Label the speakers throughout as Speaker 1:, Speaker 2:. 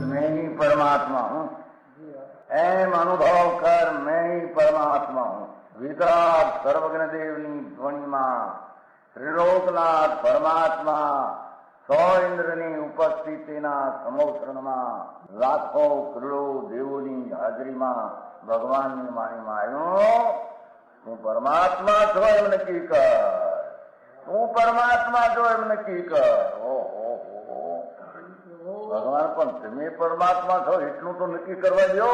Speaker 1: मैं ही परमात्मा हूँ, एम अनुभव कर मैं ही परमात्मा हूँ। वितराग सर्वज्ञ देवनी ध्वनिमा त्रिलोकनाथ परमात्मा सौ इंद्રની ઉપસ્થિતિના સમોત્સવમાં લાખો કરોડો દેવોની હાજરીમાં ભગવાનની વાણીમાં આવ્યો, તું પરમાત્મા છો એમ નક્કી કર, તું પરમાત્મા છો એમ નક્કી કર. ઓહો ભગવાન, પણ તમે પરમાત્મા છો એટલું તો નક્કી કરવા દો.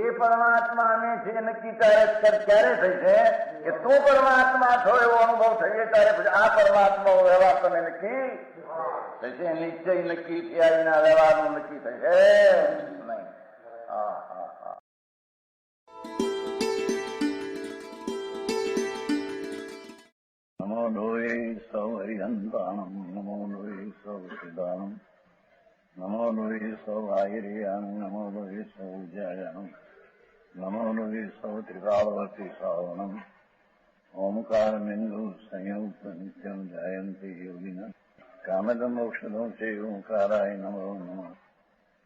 Speaker 1: એ પરમાત્માને છે નક્કી ક્યારે થઈ છે કે તું પરમાત્મા છો એવો અનુભવ થઈએ ત્યારે પછી આ પરમાત્મા વ્યવહાર તમે નક્કી થશે. નિશ્ચય નક્કી થયા વિના વ્યવહારનું નક્કી થશે નહીં. હા હા હા. નમો લોહે સૌ હરિહંતાણમ, નમો લોહે સૌ સિદ્ધાણમ, નમો લોહે સૌ આયર્યાણમ, નમો લોહે સૌ જયાણમ, નમો લોહે સૌ ત્રિકાળવતી શ્રાવણમ. ઓમકાર બિંદુ સંયુક્ત નિત્યમ જાયંતી યોગિના કામદમ ઔષધમ છે ઓંકારાય નમો નમઃ.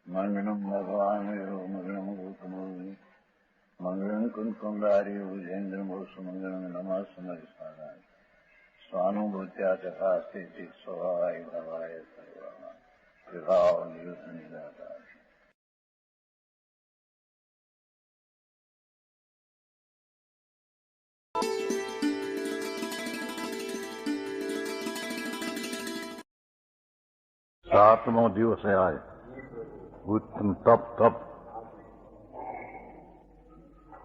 Speaker 1: મંગળમ ભગવાન વિરો મંગળમ ગૌતમોર્મિ મંગળમ કુંકુંડારી ભુજેન્દ્રમો સુમંગળમ નમઃ સમરિસારાય સ્વાનુભૂત્યા ચકાસ્તે ચિત સ્વભાવાય ભવાય સર્વા વિભાવ નિયુત નિરાકાર. सातवां दिवस है आज. उत्तम तप तप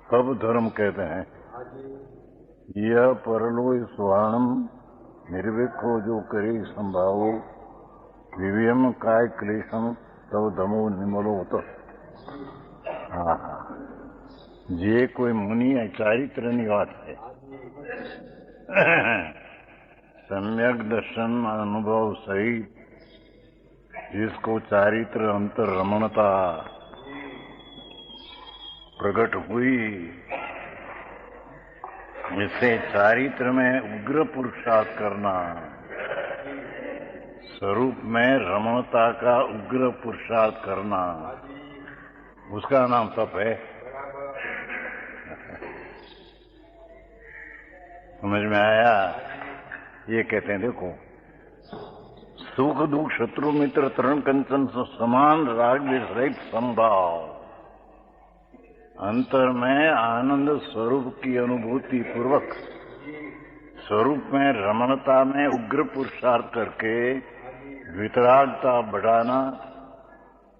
Speaker 1: तप धर्म कहते हैं. यह परलोय स्वर्णम निर्विको जो करे संभावो विवियम काय क्लेशम तब धमो निमलो होता. हाँ हाँ, જે કોઈ મુનિ ચારિત્રની વાત છે. सम्यक दर्शन अनुभव सहित जिसको चारित्र अंतर रमणता प्रकट हुई, इससे चारित्र में उग्र पुरुषार्थ करना, स्वरूप में रमणता का उग्र पुरुषार्थ करना, उसका नाम तप है. समझ में आया? ये कहते हैं देखो, सुख दुख शत्रु मित्र तरण कंचन समान राग रहित संभाव, अंतर में आनंद स्वरूप की अनुभूति पूर्वक स्वरूप में रमणता में उग्र पुरुषार्थ करके वितरागता बढ़ाना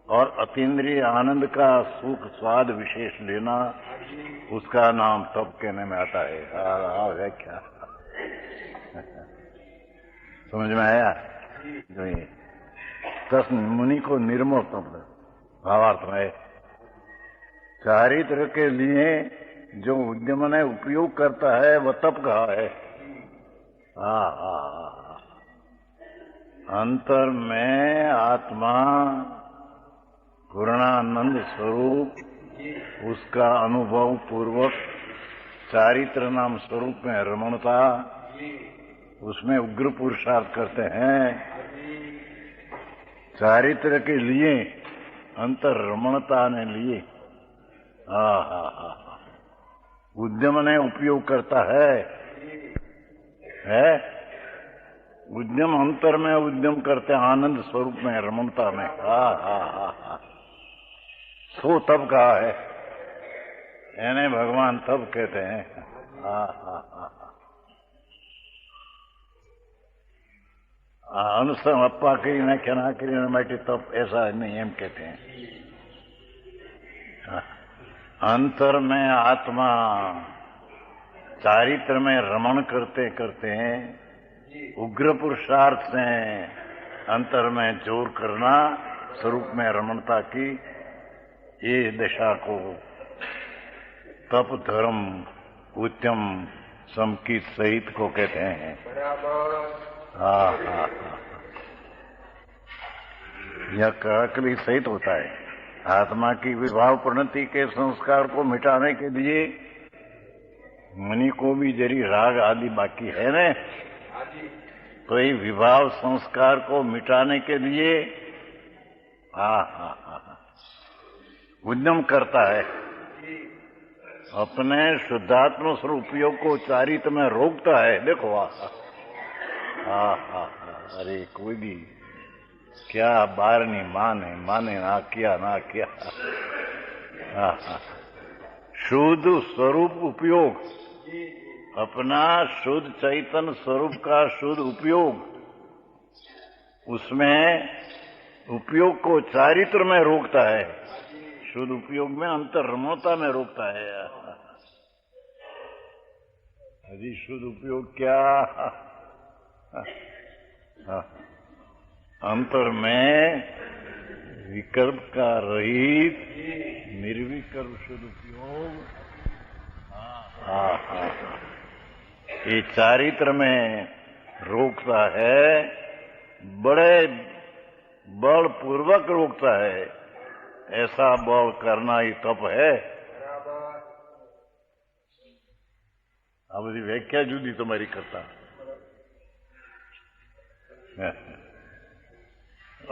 Speaker 1: और अतीन्द्रिय आनंद का सुख स्वाद विशेष लेना, उसका नाम तप कहने में आता है. व्याख्या समझ में आया? जो ये दस मुनि को निर्मोह तप भावार्थ में चारित्र के लिए जो उद्यम ने उपयोग करता है वह तप कहा है. अंतर में आत्मा पूर्णानंद स्वरूप, उसका अनुभव पूर्वक चारित्र नाम स्वरूप में रमणता, उसमें उग्र पुरुषार्थ करते हैं. चारित्र के लिए अंतर रमणता ने लिए उद्यम ने उपयोग करता है. उद्यम अंतर में उद्यम करते आनंद स्वरूप में रमणता में. सो तब कहा है, यानी भगवान तब कहते हैं. अनुसम अप्पा करी नाख्या ना करी माटे तप ऐसा नहीं, एम कहते हैं. अंतर में आत्मा चारित्र में रमण करते करते उग्र पुरुषार्थ से अंतर में जोर करना, स्वरूप में रमणता की, ये दशा को तप धर्म उत्तम समकित सहित को कहते हैं. यह कड़कली सहित होता है। आत्मा की विभाव प्रणति के संस्कार को मिटाने के लिए मनी को भी जरी राग आदि बाकी है न, तो ये विभाव संस्कार को मिटाने के लिए उद्यम करता है, अपने शुद्धात्म स्वरूप उपयोग को चारित में रोकता है। देखो अरे कोई भी क्या बार नहीं माने ना किया। शुद्ध स्वरूप उपयोग, अपना शुद्ध चैतन्य स्वरूप का शुद्ध उपयोग, उसमें उपयोग को चारित्र में रोकता है। शुद्ध उपयोग में अंतर्रमणता में रोकता है। यदि शुद्ध उपयोग क्या अंतर में विकल्प का रहित निर्विकल्प शुद्ध उपयोग, ये चारित्र में रोकता है, बड़े बल पूर्वक रोकता है। ऐसा बल करना ही तप है। આ બધી વ્યાખ્યા જુદી તમારી કરતા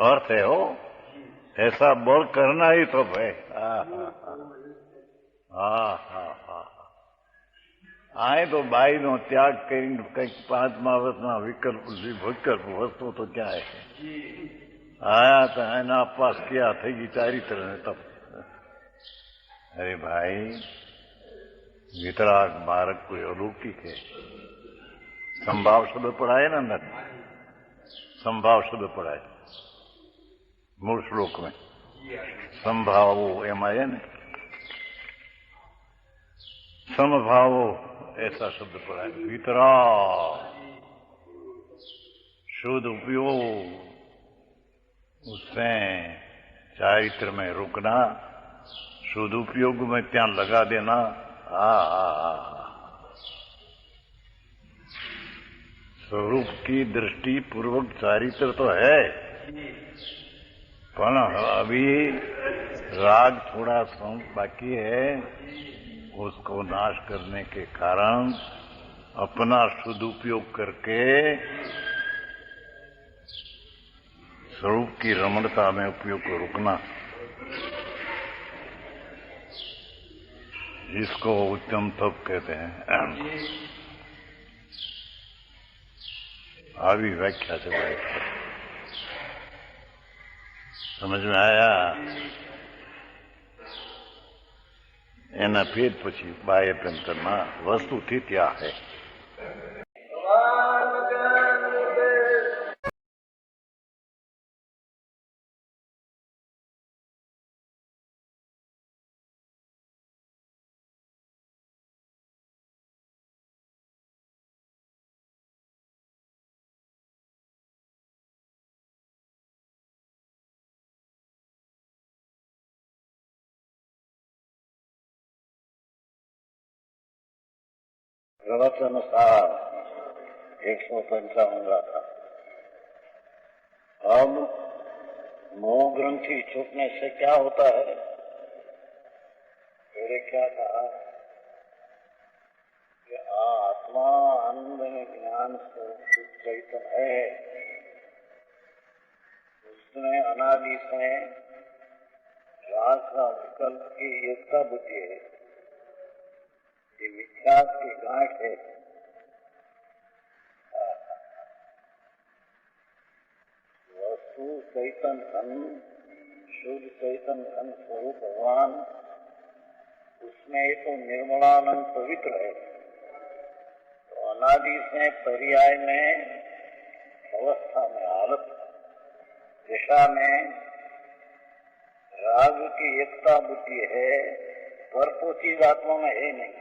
Speaker 1: अर्थ है हो, ऐसा बल करना ही तप है। आए तो बाई नो त्याग કરીને કંઈક 5મા વર્ષના વિકલ્પ વસ્તુ તો ક્યાં है, आया तो है ना पास किया थे चारित्र ने तब। अरे भाई वितराग मार्ग कोई अलौकिक है। संभाव शब्द पढ़ा है ना अंदर, संभाव शब्द पढ़ा है मूल श्लोक में। संभावो एम आया ने, समभावो ऐसा शब्द पढ़ा है। वितराग शुद्ध उपयोग, उसमें चारित्र में रुकना, शुद्ध उपयोग में त्याग लगा देना। स्वरूप की दृष्टि पूर्वक चारित्र तो है, पर अभी राग थोड़ा बाकी है। उसको नाश करने के कारण अपना शुद्ध उपयोग करके स्वरूप की रमणता में उपयोग को रुकना, जिसको उत्तम तप कहते हैं। આવી વ્યાખ્યા છે ભાઈ, समझ में आया? એના ભેદ પછી બાહ્યભ્યંતરમાં વસ્તુથી ત્યાં है। प्रवचन सार 155 था। अब मोह ग्रंथि छूटने से क्या होता है? मेरे क्या कहा कि आत्मा आनंद में ज्ञान शुद्ध चैतन्य है, उसमें अनादि से राग का विकल्प की एकता बुद्धि है। ये विख्यात की गांठ है। वस्तु चैतन्य घन, शुद्ध चैतन्य घन स्वरूप भगवान, उसमें तो निर्मलानंद पवित्र है। तो अनादि से पर्याय में अवस्था में हालत दिशा में राग की एकता बुद्धि है, पर तो चीज आत्मा में है नहीं।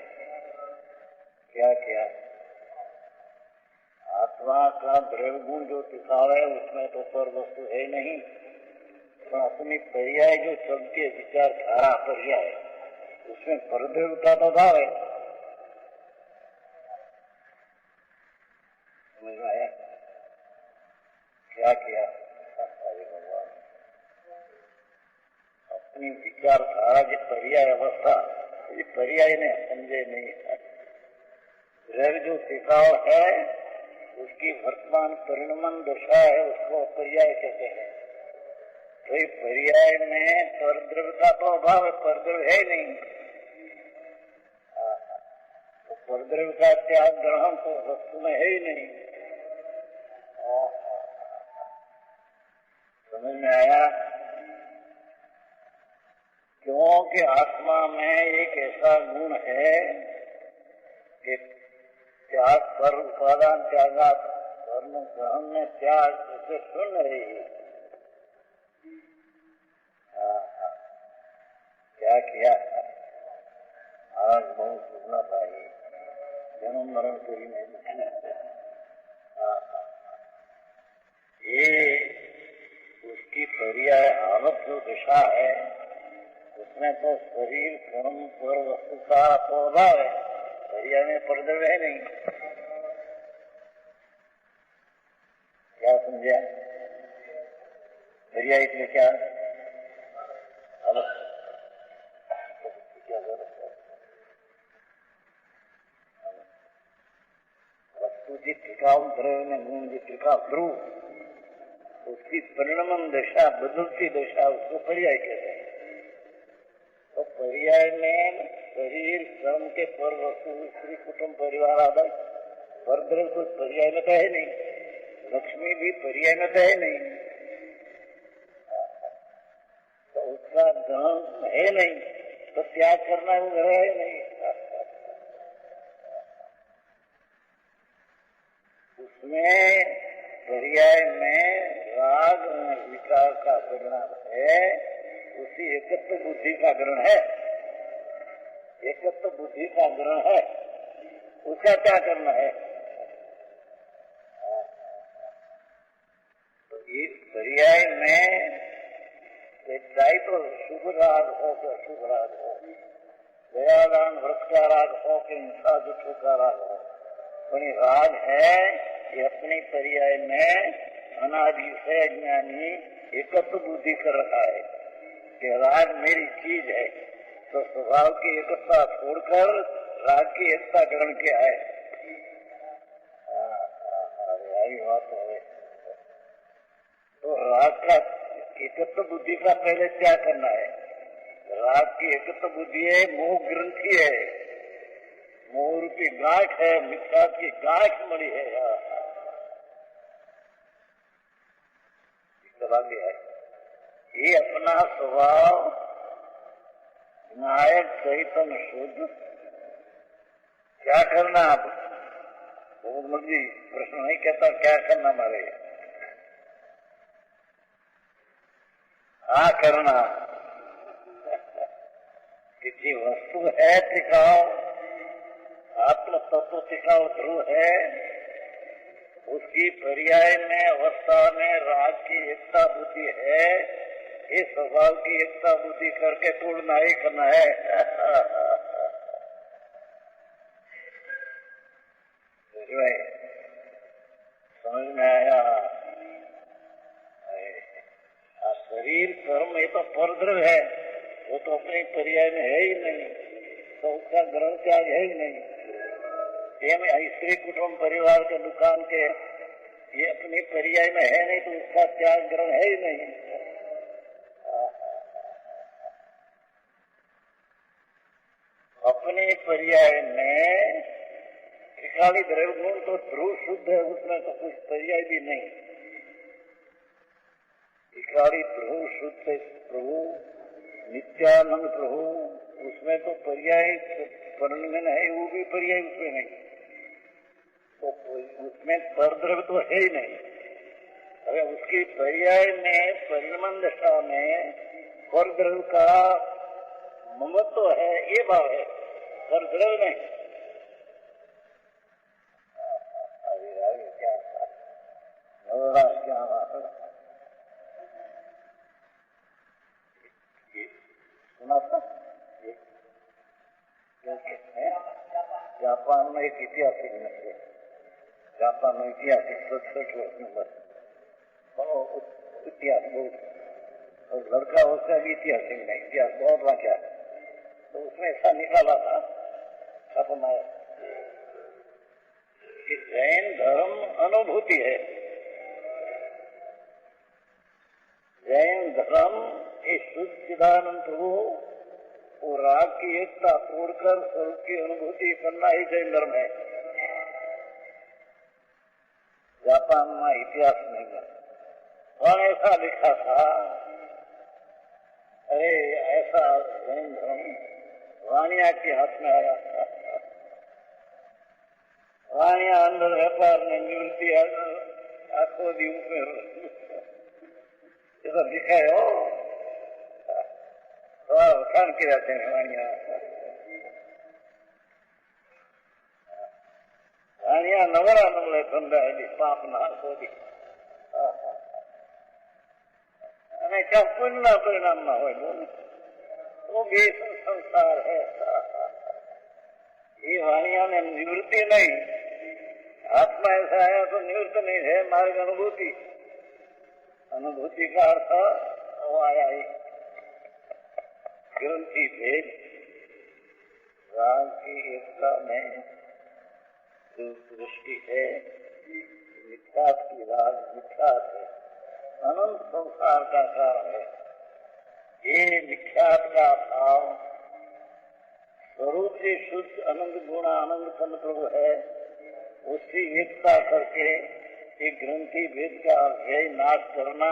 Speaker 1: क्या क्या आत्मा का द्रव्य गुण जो दिखावे उसमें तो पर वस्तु है नहीं, पर अपनी पर्याय जो चलती है विचार धारा पर्याय, उसमें परदेवता तो भाव है। समझ में आया? क्या किया भगवान? पर्याय अवस्था, ये पर्याय ने समझे नहीं है। द्रव्य जो टिकाव है उसकी वर्तमान परिणमन दशा है, उसको पर्याय कहते हैं। तो ये पर्याय में परद्रव्य का तो अभाव है, परद्रव्य है नहीं। तो परद्रव्य का त्याग ग्रहण तो वस्तु में है ही नहीं। समझ में आया? क्योंकि आत्मा में एक ऐसा गुण है कि त्याग पर उपादान त्यागा कर्म ग्रहण में त्याग उसे सुन रही है। क्या किया आज बहुत सुनना चाहिए, जन्म मरण कोई नहीं। ये उसकी पर्याय हालत जो दिशा है उसमें तो शरीर कर्म पर वस्तु का तो अभाव है, पर्याय में परद्रव्य है नहीं। क्या समझा? पर्याय इसलिए क्या वस्तु जी टिकाऊ द्रव्य में गुण जी टिकाऊ ध्रुव, उसकी परिणमन दशा बदलती दशा उसको पर्याय कहते हैं। तो पर्याय में शरीर कर्म के पर वस्तु स्त्री कुटुंब परिवार आदि परद्रव्य को पर्याय में तो है नहीं, लक्ष्मी भी पर्याय में तो है नहीं, तो उसका ग्रहण है नहीं, तो त्याग करना वो ग्रह है नहीं। उसमें पर्याय में राग विकार का परिणाम है, उसी एकत्व बुद्धि का ग्रहण है, एकत्व बुद्धि का ग्रहण है, उसका क्या करना है? तो इस पर्याय में चाहे तो शुभ राग हो तो अशुभ राग हो, दयादान व्रत का राग हो कि हिंसा दुख का राग हो, कोई राग है ये अपनी पर्याय में अनादि से अज्ञानी एकत्व बुद्धि कर रखा है कि राग मेरी चीज है, तो स्वभाव की एकता छोड़कर राग की एकता ग्रहण किया है। यही बात है। तो राग का एकत्व बुद्धि का पहले क्या करना है? राग की एकत्व बुद्धि है, मोह ग्रंथि है, मोह रूपी गांठ है, मिथ्या की गांठ मड़ी है। है ये अपना स्वभाव नायक चैतन्य शुद्ध क्या करना? आप बहुत मर्जी प्रश्न नहीं कहता क्या करना हमारे, हाँ करना। किसी वस्तु है टिकाऊ, आत्म तत्व टिकाऊ ध्रुव है, उसकी पर्याय में अवस्था में राग की एकता बुद्धि है, इस स्वभाव की एकता बुद्धि करके तोड़ना ही करना है। समझ में आया? शरीर कर्म ये तो परद्रव्य है, वो तो अपने पर्याय में है ही नहीं, तो उसका ग्रहण त्याग है ही नहीं। ये स्त्री कुटुंब परिवार के दुकान के ये अपनी पर्याय में है नहीं, तो उसका त्याग ग्रहण है ही नहीं। अपने पर्याय में खाली द्रव्य गुण तो ध्रुव शुद्ध है, उसमें तो कुछ पर्याय भी नहीं। इकाड़ी ध्रुव शुद्ध प्रभु नित्यानंद प्रभु, उसमें तो पर्याय परिणमन है, वो भी पर्याय उसमें नहीं, तो उसमें परद्रव्य तो है ही नहीं। अरे उसकी पर्याय में परिणमन दशा में परद्रव्य का ममत्व है, ये भाव है, परद्रव्य नहीं। क्या सुना था? जापान में एक ऐतिहासिक है, जापान में ऐतिहासिक 67 वर्ष में बस इतिहास बहुत, और लड़का उसका भी ऐतिहासिक नहीं, इतिहास बहुत वाक्या तो उसने ऐसा निकाला था छापा कि जैन धर्म अनुभूति है। जैन धर्म इस शुद्ध चिदानंद प्रभु वो राग की एकता तोड़कर स्वरूप की अनुभूति करना ही जैन धर्म है। जापान में इतिहास नहीं है कौन ऐसा लिखा था, अरे ऐसा जैन धर्म वाणिया के हाथ में आया था। वाणिया अंदर व्यापार ने निवृत्ति आखो दीव में ऐसा दिखायो वखाण किया वाणिया वाणिया नवरा नवले बंधाયેલી પાપના હાથોથી અને ક્યાં પુણ્યના પરિણામમાં હોય બોલો તો બે સંસાર હે ये वाणिया ने निवृत्ति नहीं आत्मा ऐसा आया तो निवृत्त नहीं है मार्ग अनुभूति। अनुभूति का अर्थ वो आया ही ग्रंथि भेद राग की एकता में जो दृष्टि है मिथ्यात की राग मिथ्यात है अनंत संसार का कारण है। ये मिथ्यात का भाव स्वरूप से शुद्ध आनंद गुण आनंद खंड प्रभु है उसकी एकता करके ये ग्रंथि भेद का व्यय नाश करना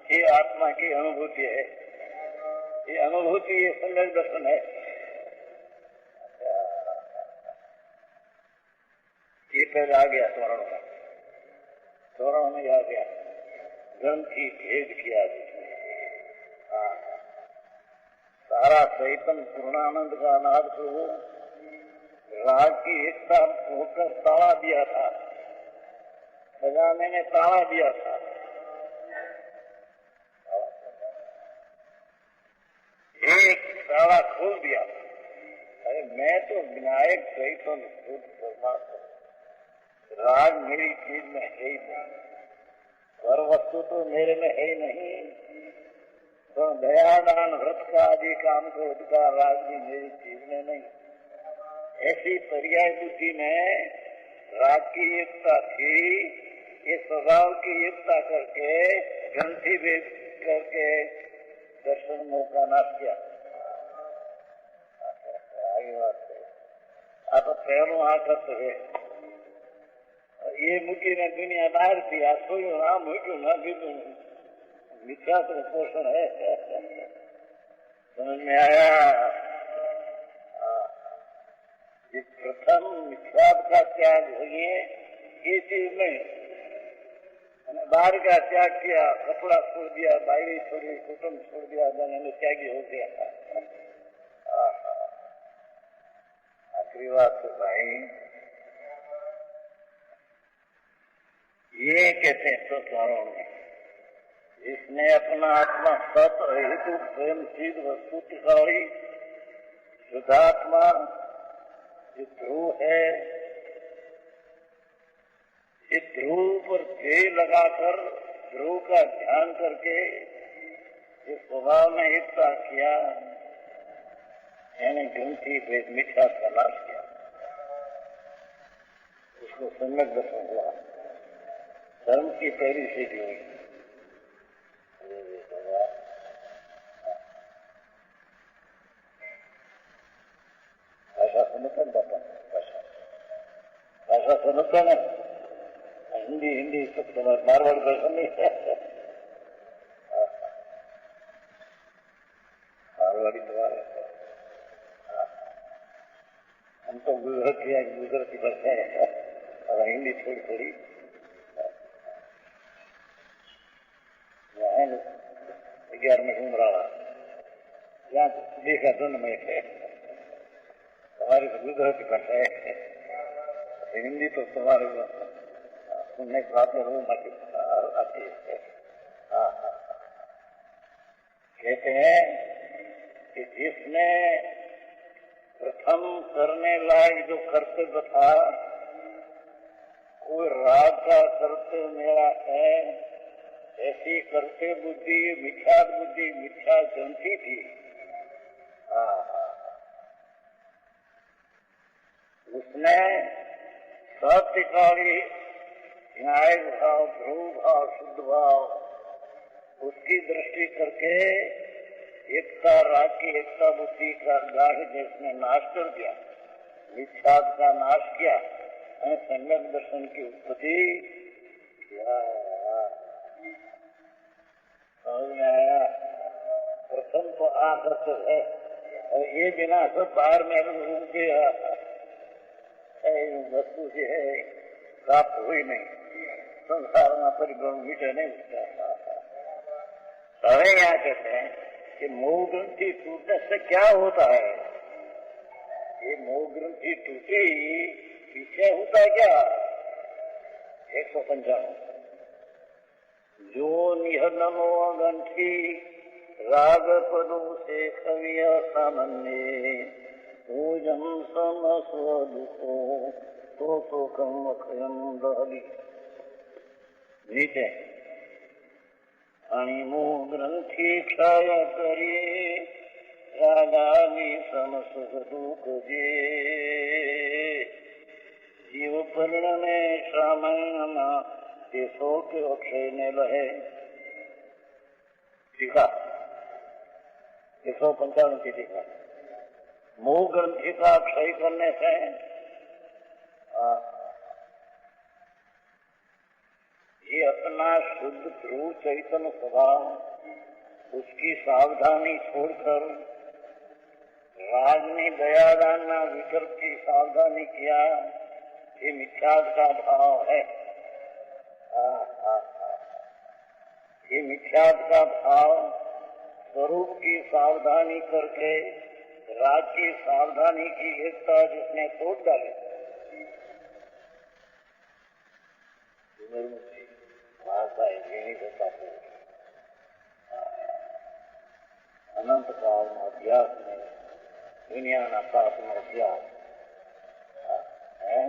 Speaker 1: ये आत्मा की अनुभूति है। ये अनुभूति ये सम्यक दर्शन है। ये पहले आ गया स्वर्ण में आ गया ग्रंथि भेद किया सारा चैतन पूर्णानंद का अनाद प्रभु राग की एकता होकर ताला दिया था। खजाने ने ताला दिया था। एक ताला खोल दिया। अरे मैं तो विनायक चैतन शुद्ध परमात्मा राग मेरी चीज में है ही नहीं पर वस्तु तो मेरे में है ही नहीं तो दयादान व्रत का आदि काम को अधिकार राग भी मेरी चीज में नहीं। ऐसी पर्याय बुद्धि में राग की एकता थी ये स्वभाव की एकता करके ग्रंथि भेद करके दर्शन मौका नाश किया। आगे बात है आप पहलो आ करते है ये मुकी ने दुनिया बाहर थी आ सोयो ना मूक्यू ना कीधु मिथ्या तो पोषण है समझ में आया। ये प्रथम मिथ्यात का त्याग होइए ये चीज नहीं बाहर का त्याग किया कपड़ा छोड़ दिया बायरी छोड़ी कुटुंब छोड़ दिया मैंने त्यागी हो गया। आखिरी बात तो भाई ये कहते हैं तो स्वारों में इसने अपना आत्मा सत हेतु प्रेम सिद्ध वस्तु दिखाई शुद्धात्मा जो ध्रुव है इस ध्रुव पर ध्येय लगाकर ध्रुव का ध्यान करके इस स्वभाव में एकता किया यानी ग्रंथि भेद मिथ्या का नाश किया उसको सम्यक दर्शन हुआ धर्म की पहली सीढ़ी हुई। भाषा समझता भाषा समझता ना हिंदी सब मारवाड़ भाषा नहीं मारवाड़ी तुम्हारे हम तो गुजराती भाषा है और हिंदी थोड़ी थोड़ी 11 में घूम रहा यहाँ देखा दोनों में है हमारी तो गुजराती भाषा है हिंदी तो तुम्हारे सुनने की बात आती है। कहते हैं कि जिसने प्रथम करने लायक जो कर्तव्य था कोई राग का कर्तव्य मेरा है ऐसी करते बुद्धि मिथ्या ग्रंथि थी। जिसने सत्यकाली न्याय भाव, ध्रुव भाव, शुद्ध भाव उसकी दृष्टि करके एकता राग की एकता बुद्धि का गाढ़ जिसने नाश कर दिया, मिथ्याद का नाश किया, सम्यक दर्शन की उत्पत्ति किया। समझ में आया? प्रथम तो आकर्षक है और ये बिना सब बाहर में रूप के वस्तु जो है प्राप्त हुई नहीं, संसार में परिभ्रम मिटे नहीं उसका। सभी यहाँ कहते हैं कि मोह ग्रंथि टूटने से क्या होता है? ये मोह ग्रंथि टूटी पीछे होता है क्या? 155 जो निहनमो ग्रंथि राग पदों से कविया सामान्य पूजम सम स्वदुखो तो कम खयम दहली नीचे अणिमो ग्रंथि क्षय करिए रागानी सम सुख दुख जे जीव परिणमे श्रामण देशों के अक्षय ने लहे। टीका 155 की टीका। मोह ग्रंथि का क्षय करने से ये अपना शुद्ध ध्रुव चैतन्य स्वभाव उसकी सावधानी छोड़कर राग में दयादान विकल्प की सावधानी किया, ये मिथ्याद का भाव है। ये मिथ्याद का भाव स्वरूप की सावधानी करके राग की सावधानी की एकता जिसने तोड़ डाली, अनंत काल में अभ्यास में दुनिया ना पाप में अभ्यास है।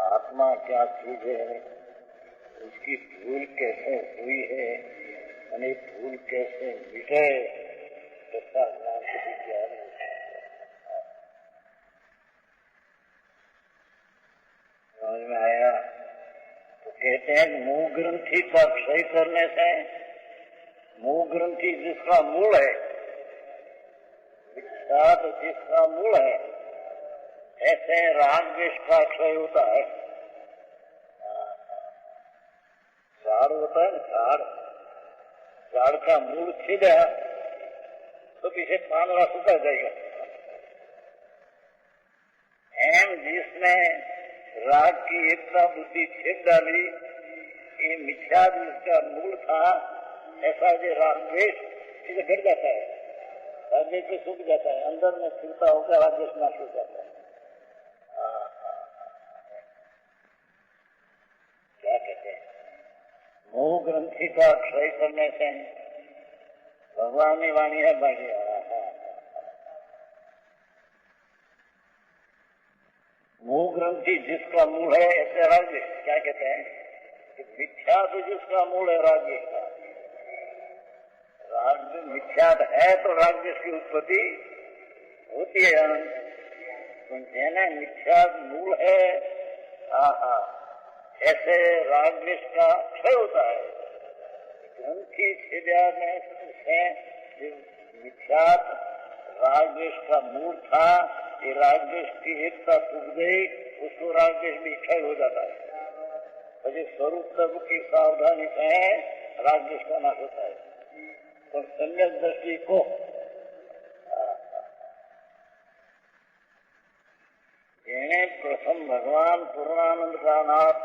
Speaker 1: आत्मा क्या चीज है, उसकी भूल कैसे हुई है, यानी भूल कैसे मिटे, इसका ज्ञान कभी क्या नहीं। समझ में आया? तो कहते हैं मोह ग्रंथि का क्षय करने से, मोह ग्रंथि जिसका मूल है, विख्यात जिसका मूल है, ऐसे राग द्वेष का क्षय होता है। झाड़ होता है, झाड़ का मूल छिदा तो पीछे पानवा सूखा जाएगा। एम जिसने राग की एकता बुद्धि छेद डाली, ये मिथ्या जिसका मूल था, ऐसा जो राग द्वेष इसे घट जाता है, राग द्वेष से सूख जाता है, अंदर में स्थिरता होकर राग द्वेष नाश हो जाता है। क्या कहते हैं? मोह ग्रंथि का क्षय करने से भगवान की वाणी है बाकी। मोह ग्रंथि जिसका मूल है, ऐसे राज्य क्या कहते हैं कि मिथ्यात जिसका मूल है राज्य का, राज्य मिथ्यात है तो राज्य की उत्पत्ति होती है अनंत। जिन्हें मिथ्यात मूल है, ऐसे राग द्वेष का क्षय होता है। ग्रंथि छिद्याने से जो मिथ्यात राग द्वेष का मूल था, ये राग द्वेष की एकता टूट गई, उसको राग द्वेष भी क्षय हो जाता है। तो स्वरूप तत्व की सावधानी से राग द्वेष का नाश होता है। तो सम्यक दृष्टि को प्रथम भगवान पूर्णानंद का नाम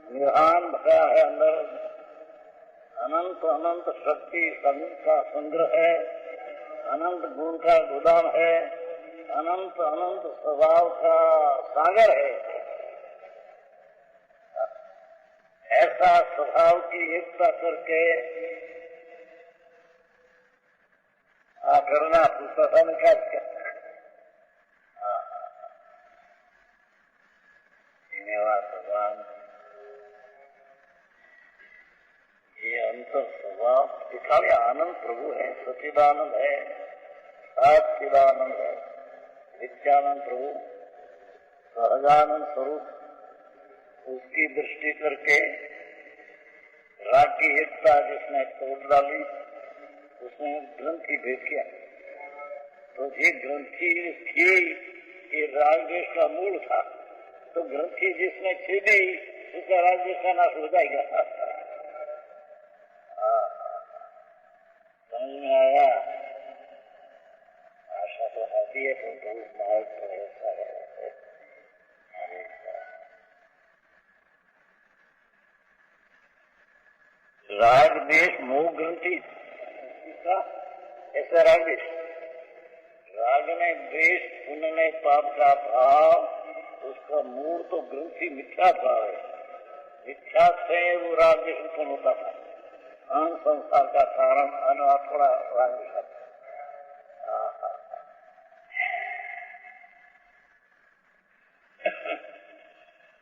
Speaker 1: निर्वाण बताया है। अंदर अनंत अनंत शक्ति का संग्रह है, अनंत गुण का गोदाम है, अनंत अनंत स्वभाव का सागर है। ऐसा स्वभाव की एकता करके करना पुस्तक निकाल क्या भगवान ये अंतर स्वभाव दिखावे। आनंद प्रभु है, सचिदानंद है, सच्चिदानंद है। नित्यानंद प्रभु सहजानंद स्वरूप उसकी दृष्टि करके राग की एकता जिसने तोड़ डाली उसने ग्रंथि भेद किया। तो ये ग्रंथि थी ये राग देश का मूल था, तो ग्रंथि जिसने छेदी उसका राग देश का नाश हो जाएगा। समझ में आया? आशा तो आती है तो मार्ग तो ऐसा है। राग देश मोह ग्रंथि ऐसा राग देश, राग में द्वेष पुण्य पाप का भाव, उसका मूल तो ग्रंथि मिथ्या भाव है। मिथ्या से वो राग देश उत्पन्न होता था। अन संसार का कारण थोड़ा राग देश।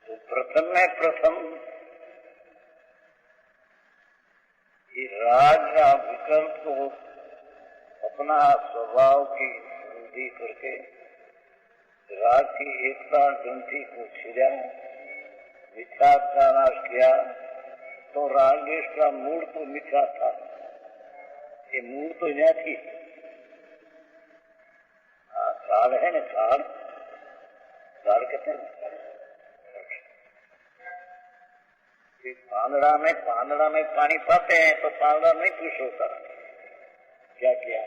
Speaker 1: तो प्रथम ये राग का विकल्प को अपना स्वभाव की शुद्धि करके राग की एकता ग्रंथि को छिड़ा, मिथ्या का नाश किया। तो राग देश का मूल तो मिथ्या था, ये मूल तो यहाँ थी। काल है ना, काल कहते हैं। पांदड़ा में पानी पाते हैं तो पांदड़ा नहीं खुश होता। क्या किया?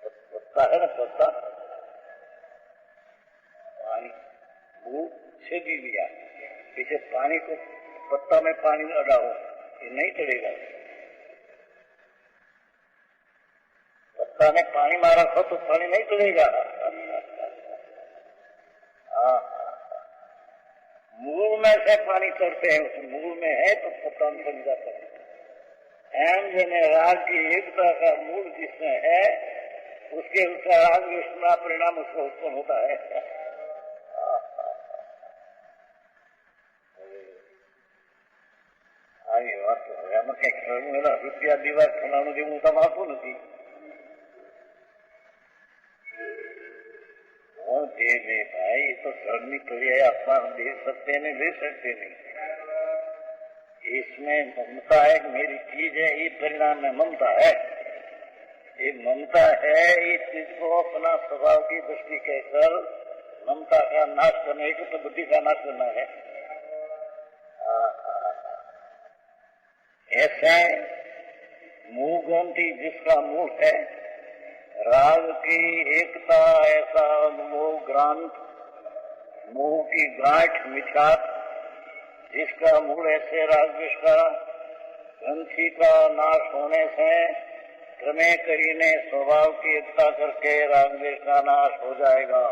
Speaker 1: पत्ता है ना, पत्ता पानी मुंह से भी लिया, पीछे पानी को पत्ता में पानी अड़ाओ, ये नहीं चलेगा। पत्ता में पानी मारा था तो पानी नहीं चलेगा। मूल में से पानी चढ़ते हैं, उस मूल में है तो पत्ता में बन जाता है। एम जने राग की एकता का मूल जिसमें है उसके उसका राग विष्णु परिणाम उसको उत्पन्न होता है। આવી વાત એમાં કઈક રૂપિયા દિવાસ ફલાણું જેવું કામ આપતું નથી। दे दे भाई, तो धर्म की क्रिया अपना दे सकते नहीं, दे सकते नहीं। इसमें ममता है, मेरी चीज है, ये परिणाम में ममता है। ये ममता है, इस चीज को अपना स्वभाव की दृष्टि कहकर ममता का नाश करने को तो बुद्धि का नाश करना है। ऐसे मूल ग्रंथि जिसका मूल है राग की एकता, ऐसा मोह ग्रांत, मोह की गांठ मिठास जिसका मूल ऐसे राग जिसका ग्रंथि का नाश होने से क्रमे करीने स्वभाव की एकता करके राग देश का नाश हो जाएगा।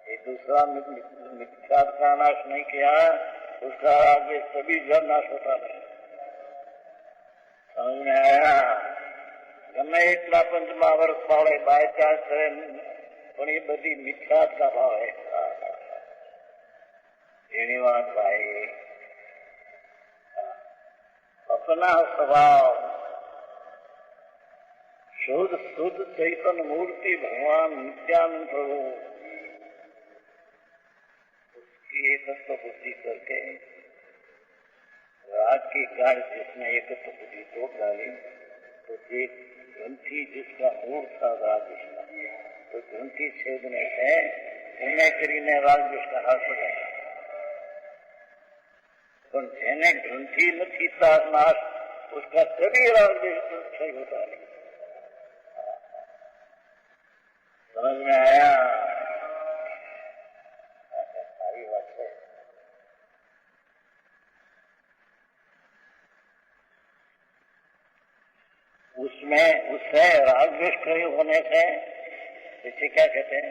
Speaker 1: ये दूसरा मिथ्यात का नाश नहीं किया, उसका राग देश कभी जब नाश होता नहीं। समझ में आया? गमे એટલા પંચમહાવર્ત પાળે બાય ચાન્સ કરે પણ એ બધી મિથ્યાત का भाव है। એની વાત ભાઈ अपना स्वभाव शुद्ध चैतन्य मूर्ति भगवान नित्यानंद प्रभु उसकी एकत्व बुद्धि करके राग की गाढ़ जिसने एकत्व बुद्धि तोड़ डाली तो एक ग्रंथि जिसका मूल था राग जिसका, तो ग्रंथि छेदने से એને કરીને રાગ जिसका नाश हो जाएगा। पर જેને ग्रंथि નથી नाश उसका कभी राग नहीं होता नहीं। समझ में आया? सारी बात है। उसमें उससे राग द्वेष होने से इसे क्या कहते हैं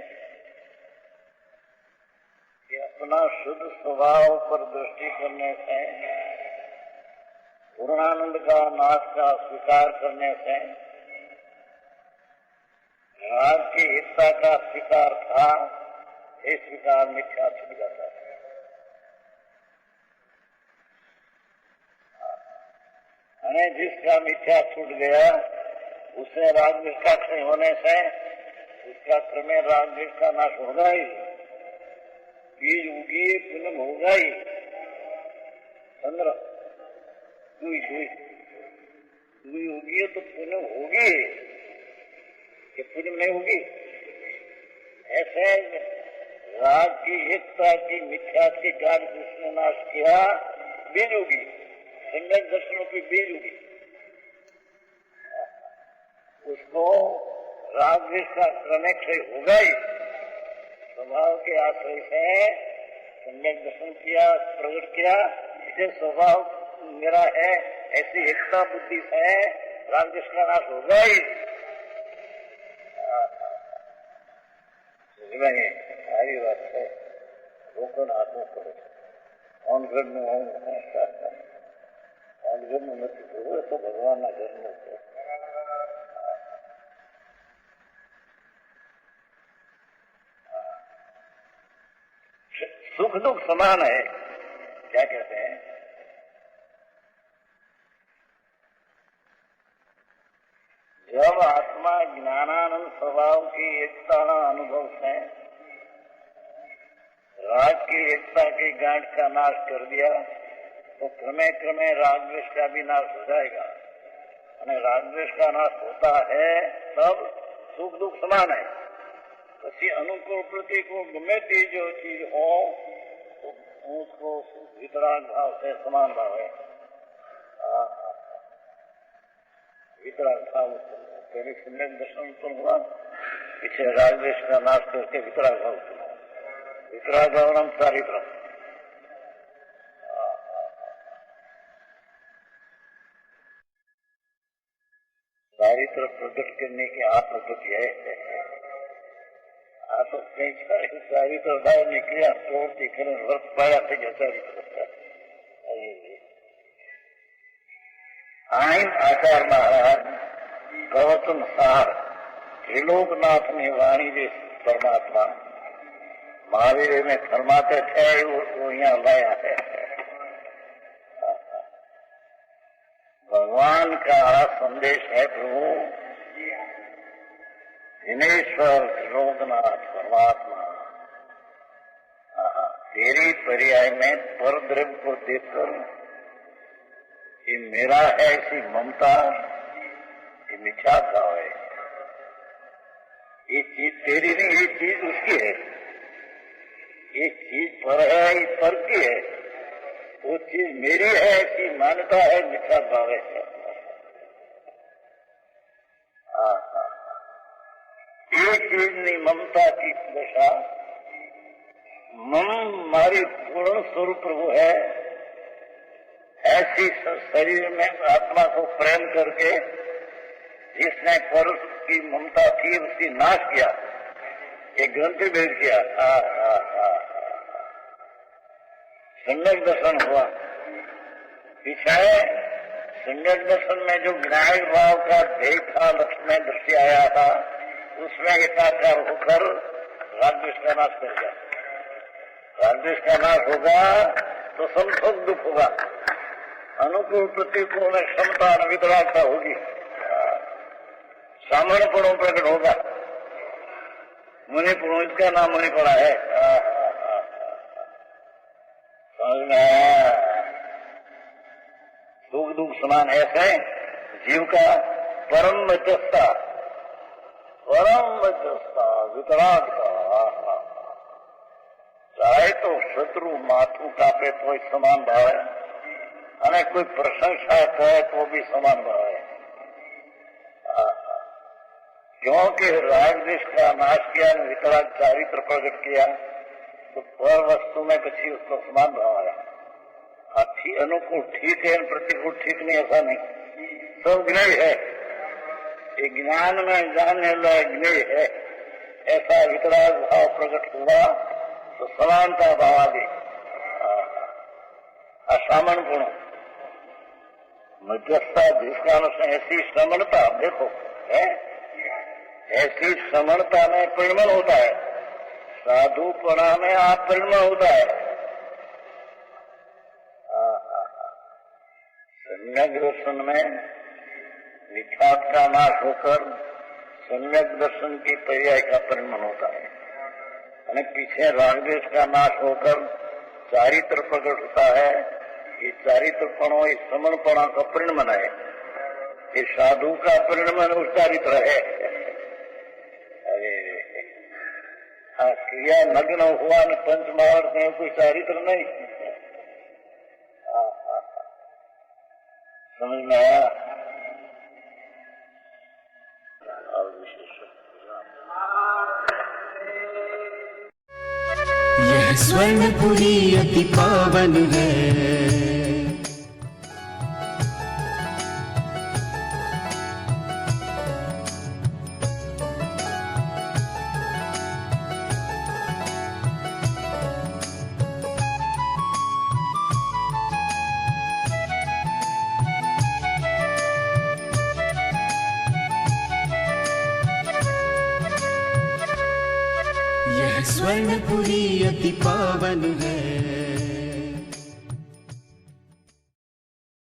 Speaker 1: कि अपना शुद्ध स्वभाव पर दृष्टि करने से, पूर्णानंद का नाश का स्वीकार करने से राग की एकता का स्वीकार था, ये स्वीकार मिथ्या छूट जाता है। जिसका मिथ्या छूट गया उससे राग निष्ठा होने से इसका क्रमे राग द्वेष का नाश होगा ही, बीज उगी पुण्य होगा ही। चंद्र दुई होगी तो पुण्य होगी, कि पुण्य नहीं होगी? ऐसे राग की एकता की मिथ्या की गाढ़ जिसने नाश किया, बीज होगी, सम्यक दर्शनों की बीज होगी। उसको राग द्वेष का क्रमक्षय होगा ही। स्वभाव के आश्रय से सम्यक दर्शन किया, प्रकट किया, इसे स्वभाव मेरा है, ऐसी एकता बुद्धि से राग द्वेष का नाश होगा ही। सारी बात है, रोको ना आत्मा करो, कौन घर में आऊँ, कौन घर में मत करो, तो भगवान ना घर में हो। सुख दुख समान है, क्या कहते हैं? जब आत्मा ज्ञानानंद स्वभाव की एकता अनुभव से राग की एकता की गांठ का नाश कर दिया, तो क्रमे क्रमे राग द्वेष का भी नाश हो जाएगा। और राग द्वेष का नाश होता है तब सुख दुख समान है। પછી अनुकूल प्रतिकूल गमे ते जो चीज हो तो उसको वितराग भाव से समान भाव है। वितराग भाव पहले सम्यक दर्शन उत्पन्न हुआ, पीछे राग द्वेष का नाश करके वितराग भाव उत्पन्न हुआ। वितराग भाव नाम चारित्र। चारित्र प्रकट करने की आप पद्धति है। आप चारित्र भाव निकले तो दिखने वर्ष पाया थे चारित्र। आइन आचार महाराज प्रवचन सार त्रिलोकनाथ ने वाणी जे परमात्मा महावीर में फरमाते थे वो यहाँ लाया है। भगवान का संदेश है प्रभु दिनेश्वर त्रिलोकनाथ परमात्मा तेरी पर्याय में पर द्रव्य को देखकर ये मेरा है ऐसी ममता, ये मिथ्या भाव है। ये चीज तेरी नहीं, ये चीज उसकी है। ये चीज पर है, ये पर की है। वो चीज मेरी है ऐसी मान्यता है, मिथ्या भाव है। ये चीज नहीं, ममता की दशा। मम मारी पूर्ण स्वरूप प्रभु है, ऐसी शरीर में आत्मा को प्रेम करके जिसने पुरुष की ममता थी उसकी नाश किया, एक ग्रंथि भेद किया। सम्यक दर्शन हुआ। पीछे सम्यक दर्शन में जो विनायक भाव का ध्येय था, लक्ष्मण दृष्टि आया था, उसमें एकाकार होकर राग द्वेष का नाश कर गया। राग द्वेष का नाश होगा तो संतोष दुख होगा, अनुकूल प्रतिकूल में क्षमता वितरागता होगी, सामर्थ्यपूर्ण प्रकट होगा। मुनिपुण, इसका नाम मुनिपड़ा है। समझ में आया? सुख दुख समान ऐसे जीव का परम मध्यस्था, वितरागता। चाहे तो शत्रु माथू कापे तो समान भाव है, અને કોઈ પ્રશંસા કરે તો भी समान भाव है। क्योंकि राग द्वेष का नाश किया, वितराग चारित्र प्रकट किया, तो पर वस्तु में पीछे उसको समान भाव आया। अच्छी अनुकूल ठीक है, प्रतिकूल ठीक नहीं, ऐसा नहीं। सब ज्ञेय है, ये ज्ञान में जानने लायक ज्ञेय है। ऐसा वितराग भाव प्रकट हुआ तो समानता भाव आ गई। असामन गुण मध्यस्थता, जिसका अनुसार ऐसी श्रमणता, देखो है, ऐसी श्रमणता में परिणमन होता है, साधुपना में आप परिणमन होता है। सम्यक दर्शन में मिथ्यात्व का नाश होकर सम्यक दर्शन की पर्याय का परिणमन होता है। और पीछे रागद्वेष का नाश होकर चारित्र प्रकट होता है। ये चारित्रपणों, इस समर्पणा का परिणमन है। ये साधु का परिणमन उस चारित्र है। अरे हाँ, क्रिया नग्न हुआ न पंचमहावर्त में कोई चारित्र नहीं। समझ में आया? और विशेष
Speaker 2: यह स्वर्णपुरी अति पावन है। यह स्वर्णपुरी अति पावन